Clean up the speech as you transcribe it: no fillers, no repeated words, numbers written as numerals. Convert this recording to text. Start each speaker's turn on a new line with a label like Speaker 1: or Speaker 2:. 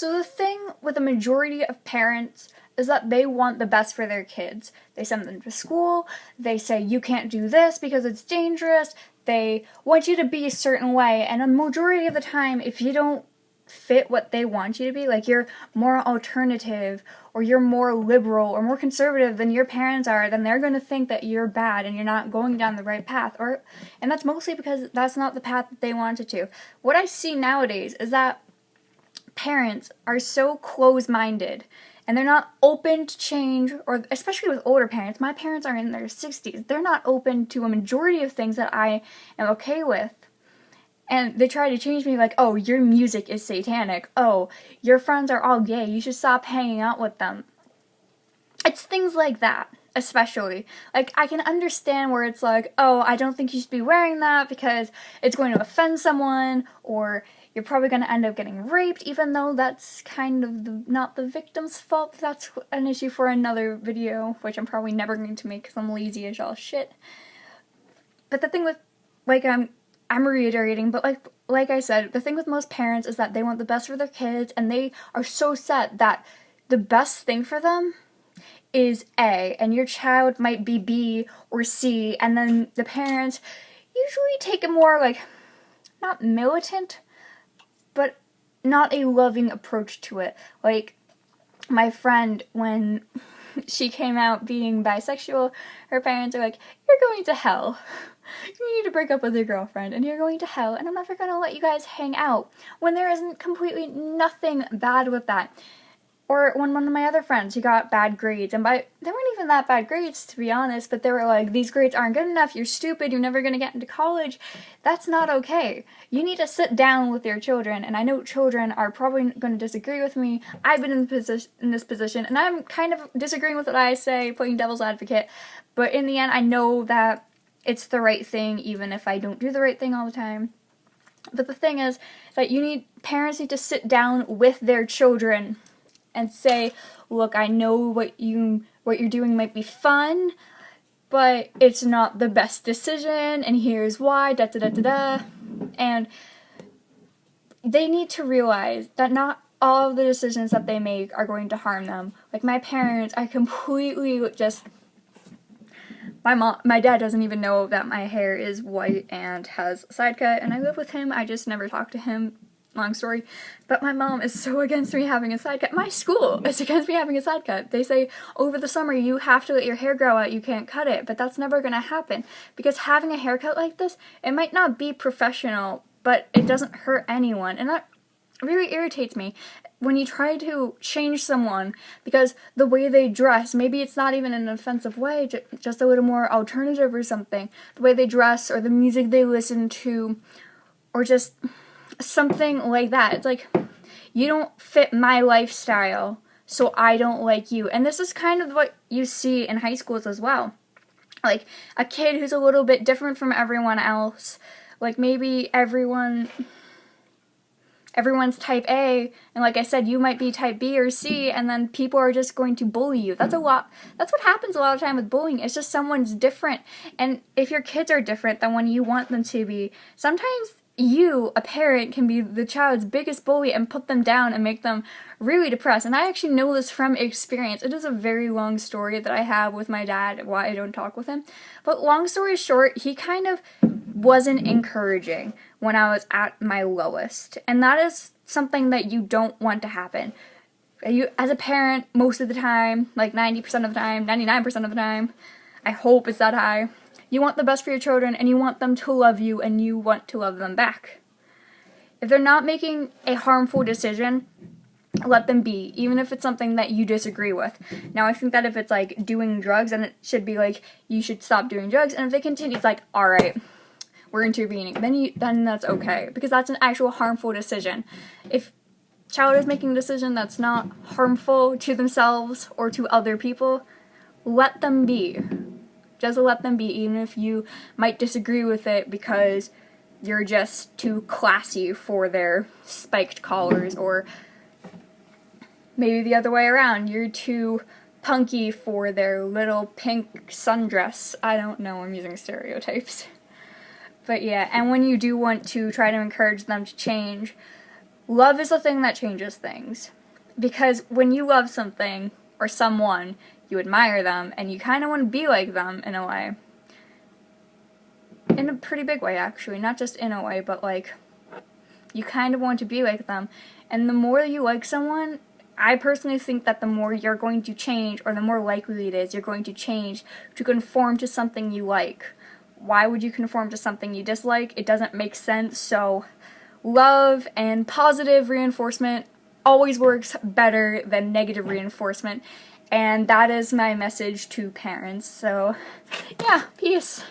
Speaker 1: So the thing with the majority of parents is that they want the best for their kids. They send them to school, they say you can't do this because it's dangerous, they want you to be a certain way, and a majority of the time, if you don't fit what they want you to be, like you're more alternative, or you're more liberal, or more conservative than your parents are, then they're going to think that you're bad and you're not going down the right path. And that's mostly because that's not the path that they wanted to. What I see nowadays is that parents are so close-minded and they're not open to change, or especially with older parents. My parents are in their 60s. They're not open to a majority of things that I am okay with. And they try to change me like, oh, your music is satanic. Oh, your friends are all gay. You should stop hanging out with them. It's things like that, especially. Like, I can understand where it's like, oh, I don't think you should be wearing that because it's going to offend someone, or you're probably going to end up getting raped, even though that's kind of not the victim's fault. That's an issue for another video, which I'm probably never going to make because I'm lazy as all shit. But the thing with, like, I'm reiterating, but like I said, the thing with most parents is that they want the best for their kids, and they are so set that the best thing for them is A, and your child might be B or C, and then the parents usually take a more, like, not militant, but not a loving approach to it. Like, my friend, when she came out being bisexual, her parents are like, you're going to hell. You need to break up with your girlfriend, and you're going to hell, and I'm never going to let you guys hang out. When there isn't completely nothing bad with that. Or when one of my other friends who got bad grades, and they weren't even that bad grades, to be honest, but they were like, these grades aren't good enough, you're stupid, you're never going to get into college. That's not okay. You need to sit down with your children, and I know children are probably going to disagree with me. I've been in this position, and I'm kind of disagreeing with what I say, playing devil's advocate, but in the end, I know that it's the right thing, even if I don't do the right thing all the time. But the thing is that parents need to sit down with their children and say, look, I know what you're doing might be fun, but it's not the best decision, and here's why, da da da da da. And they need to realize that not all of the decisions that they make are going to harm them. Like, my parents, I completely just... My dad doesn't even know that my hair is white and has a side cut, and I live with him. I just never talk to him. Long story. But my mom is so against me having a side cut. My school is against me having a side cut. They say, over the summer, you have to let your hair grow out. You can't cut it. But that's never going to happen. Because having a haircut like this, it might not be professional, but it doesn't hurt anyone. And that really irritates me. When you try to change someone because the way they dress, maybe it's not even in an offensive way, just a little more alternative or something. The way they dress, or the music they listen to, or just something like that. It's like, you don't fit my lifestyle, so I don't like you. And this is kind of what you see in high schools as well. Like, a kid who's a little bit different from everyone else. Like, maybe everyone's type A, and like I said, you might be type B or C, and then people are just going to bully you. That's what happens a lot of time with bullying. It's just someone's different, and if your kids are different than when you want them to be, sometimes you, a parent, can be the child's biggest bully and put them down and make them really depressed. And I actually know this from experience. It is a very long story that I have with my dad, why I don't talk with him. But long story short, he kind of wasn't encouraging when I was at my lowest. And that is something that you don't want to happen. You, as a parent, most of the time, like 90% of the time, 99% of the time, I hope it's that high, you want the best for your children, and you want them to love you, and you want to love them back. If they're not making a harmful decision, let them be, even if it's something that you disagree with. Now, I think that if it's like doing drugs, then it should be like, you should stop doing drugs, and if they continue, it's like, alright, we're intervening. Then that's okay, because that's an actual harmful decision. If child is making a decision that's not harmful to themselves or to other people, let them be. Just let them be, even if you might disagree with it because you're just too classy for their spiked collars, or maybe the other way around, you're too punky for their little pink sundress. I don't know, I'm using stereotypes. But yeah, and when you do want to try to encourage them to change, love is the thing that changes things. Because when you love something or someone, you admire them and you kind of want to be like them in a way. In a pretty big way, actually. Not just in a way, but like, you kind of want to be like them. And the more you like someone, I personally think that the more you're going to change, or the more likely it is you're going to change to conform to something you like. Why would you conform to something you dislike? It doesn't make sense. So love and positive reinforcement always works better than negative reinforcement. And that is my message to parents. So yeah, peace.